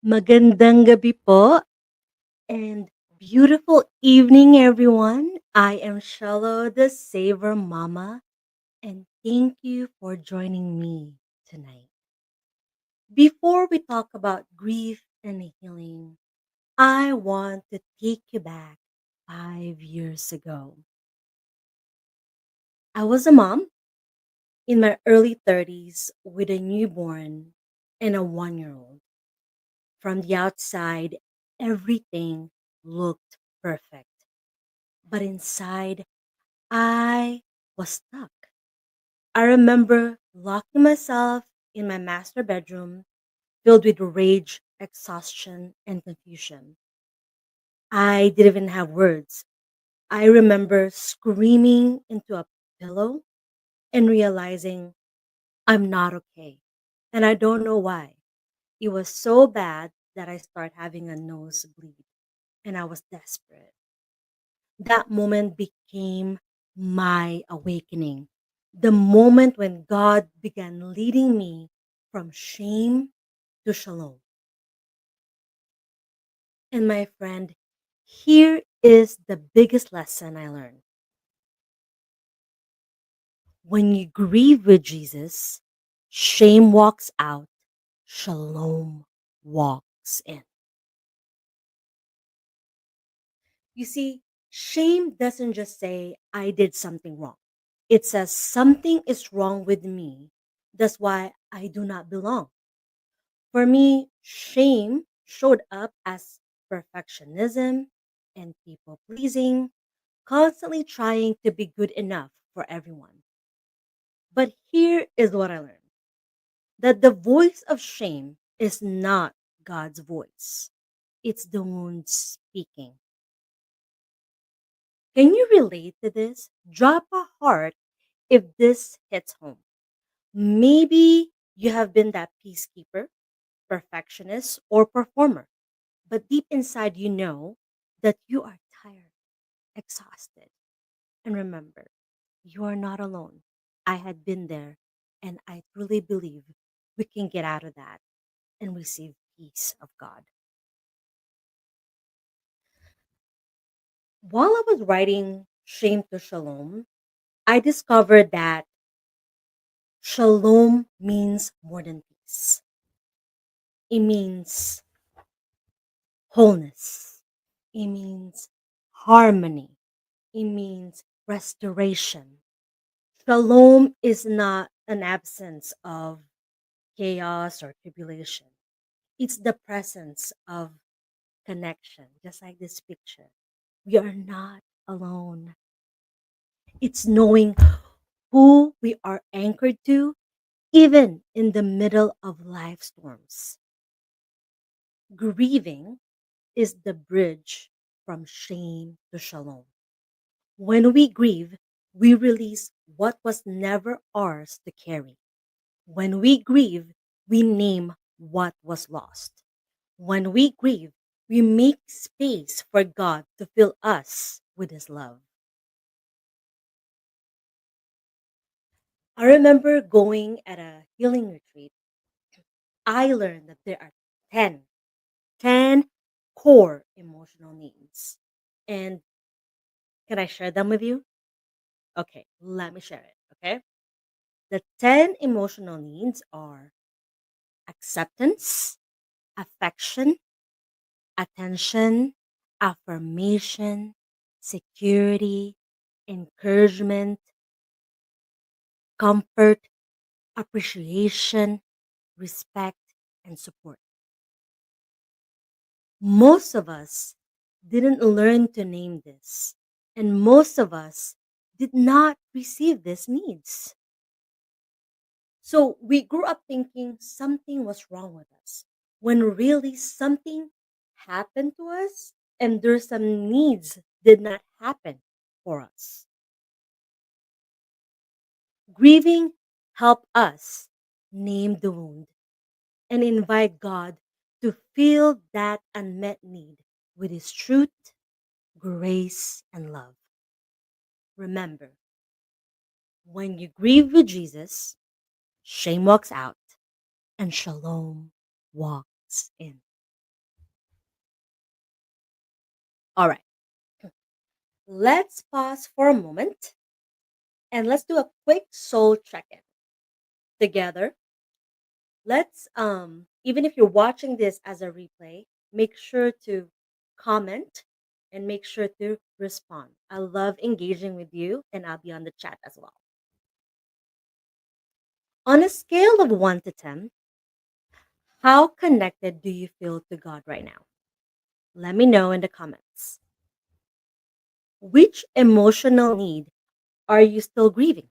Magandang gabi po and beautiful evening, everyone. I am Shallow, the Saver Mama, and thank you for joining me tonight. Before we talk about grief and healing, I want to take you back 5 years ago. I was a mom in my early 30s with a newborn and a 1 year old. From the outside, everything looked perfect. But inside, I was stuck. I remember locking myself in my master bedroom, filled with rage, exhaustion, and confusion. I didn't even have words. I remember screaming into a pillow and realizing I'm not okay. And I don't know why. It was so bad that I started having a nosebleed and I was desperate. That moment became my awakening. The moment when God began leading me from shame to shalom. And my friend, here is the biggest lesson I learned. When you grieve with Jesus, shame walks out, shalom walks in. You see, shame doesn't just say, I did something wrong. It says something is wrong with me. That's why I do not belong. For me, shame showed up as perfectionism and people pleasing, constantly trying to be good enough for everyone. But here is what I learned, that the voice of shame is not God's voice, it's the wound speaking. Can you relate to this? Drop a heart if this hits home. Maybe you have been that peacekeeper, perfectionist, or performer, but deep inside you know that you are tired, exhausted. And remember, you are not alone. I had been there, and I truly believe we can get out of that and receive peace of God. While I was writing Shame to Shalom, I discovered that shalom means more than peace. It means wholeness. It means harmony. It means restoration. Shalom is not an absence of chaos or tribulation. It's the presence of connection, just like this picture. We are not alone. It's knowing who we are anchored to, even in the middle of life storms. Grieving is the bridge from shame to shalom. When we grieve, we release what was never ours to carry. When we grieve, we name what was lost. When we grieve, we make space for God to fill us with His love. I remember going at a healing retreat. I learned that there are 10 core emotional needs. And can I share them with you? Okay, let me share it. Okay. The 10 emotional needs are acceptance, affection, attention, affirmation, security, encouragement, comfort, appreciation, respect, and support. Most of us didn't learn to name this, and most of us did not receive these needs. So we grew up thinking something was wrong with us when really something happened to us and there's some needs did not happen for us. Grieving help us name the wound and invite God to fill that unmet need with his truth, grace, and love. Remember, when you grieve with Jesus, shame walks out and shalom walks in. All right, let's pause for a moment and let's do a quick soul check in together. Let's even if you're watching this as a replay, make sure to comment and make sure to respond. I love engaging with you and I'll be on the chat as well. On a scale of 1 to 10, how connected do you feel to God right now? Let me know in the comments. Which emotional need are you still grieving?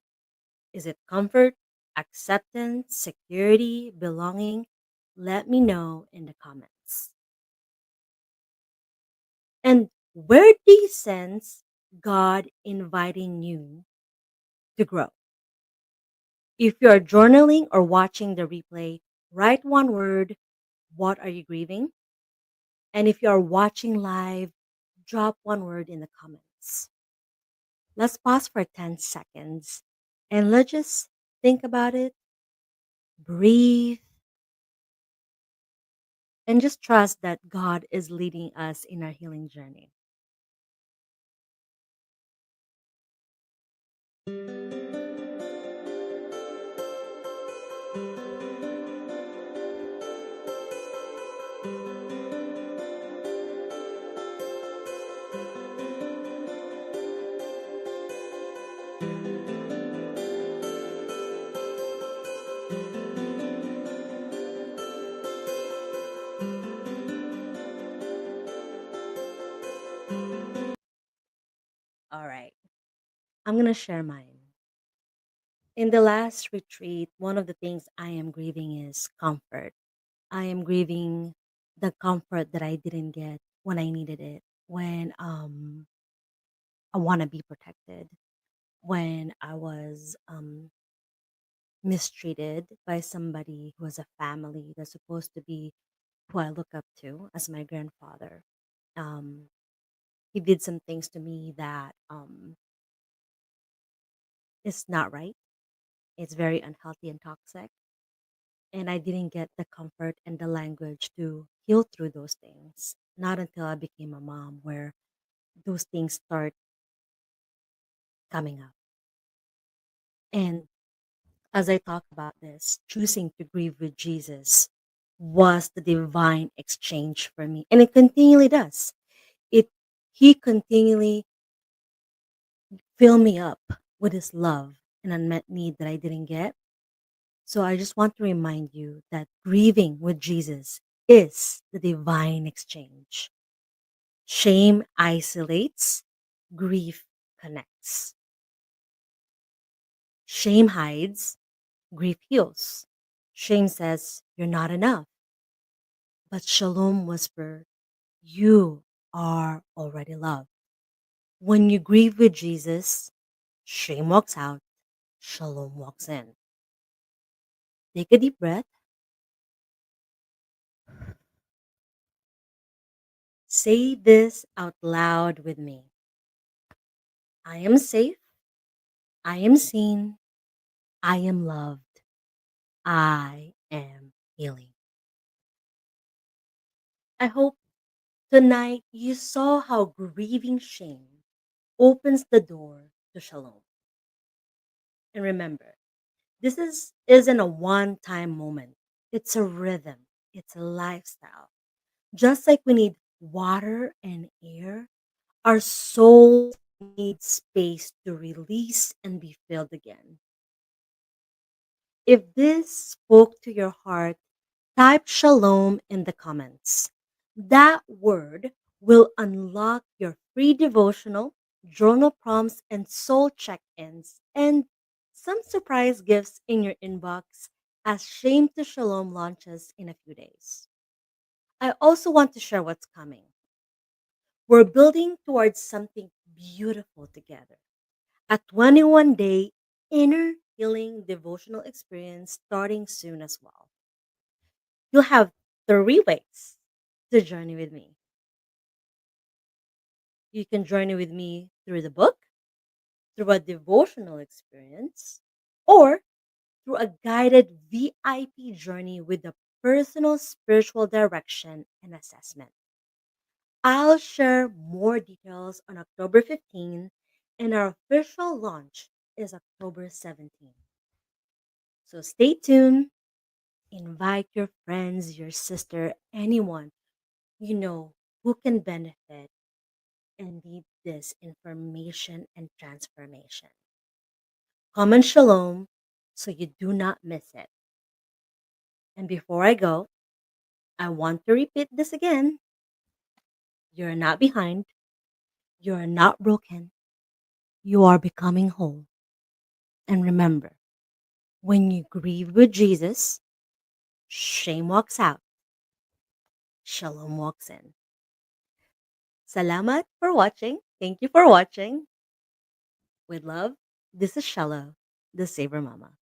Is it comfort, acceptance, security, belonging? Let me know in the comments. And where do you sense God inviting you to grow? If you're journaling or watching the replay, write one word. What are you grieving? And if you're watching live, drop one word in the comments. Let's pause for 10 seconds and let's just think about it, breathe, and just trust that God is leading us in our healing journey. All right, I'm going to share mine. In the last retreat, one of the things I am grieving is comfort. I am grieving the comfort that I didn't get when I needed it, when I want to be protected, when I was mistreated by somebody who was a family that's supposed to be who I look up to as my grandfather. Um, he did some things to me that is not right. It's very unhealthy and toxic. And I didn't get the comfort and the language to heal through those things. Not until I became a mom, where those things start coming up. And as I talk about this, choosing to grieve with Jesus was the divine exchange for me. And it continually does. It He continually fill me up with his love and unmet need that I didn't get. So I just want to remind you that grieving with Jesus is the divine exchange. Shame isolates, grief connects. Shame hides, grief heals. Shame says, you're not enough. But Shalom whisper, you are already loved. When you grieve with Jesus, shame walks out, Shalom walks in. Take a deep breath. Say this out loud with me. I am safe. I am seen. I am loved. I am healing. I hope tonight you saw how grieving shame opens the door to shalom. And remember, isn't a one-time moment. It's a rhythm. It's a lifestyle. Just like we need water and air, our souls need space to release and be filled again. If this spoke to your heart, type shalom in the comments. That word will unlock your free devotional, journal prompts, and soul check ins, and some surprise gifts in your inbox as Shame to Shalom launches in a few days. I also want to share what's coming. We're building towards something beautiful together. A 21-day inner healing devotional experience starting soon as well. You'll have 3 ways to journey with me. You can journey with me through the book, through a devotional experience, or through a guided VIP journey with a personal spiritual direction and assessment. I'll share more details on October 15th, and our official launch is October 17th. So stay tuned. Invite your friends, your sister, anyone you know who can benefit and need this information and transformation. Comment shalom so you do not miss it. And before I go, I want to repeat this again. You're not behind. You're not broken. You are becoming whole. And remember, when you grieve with Jesus, shame walks out, shalom walks in. Salamat for watching. Thank you for watching. With love, this is Shalom, the Saver Mama.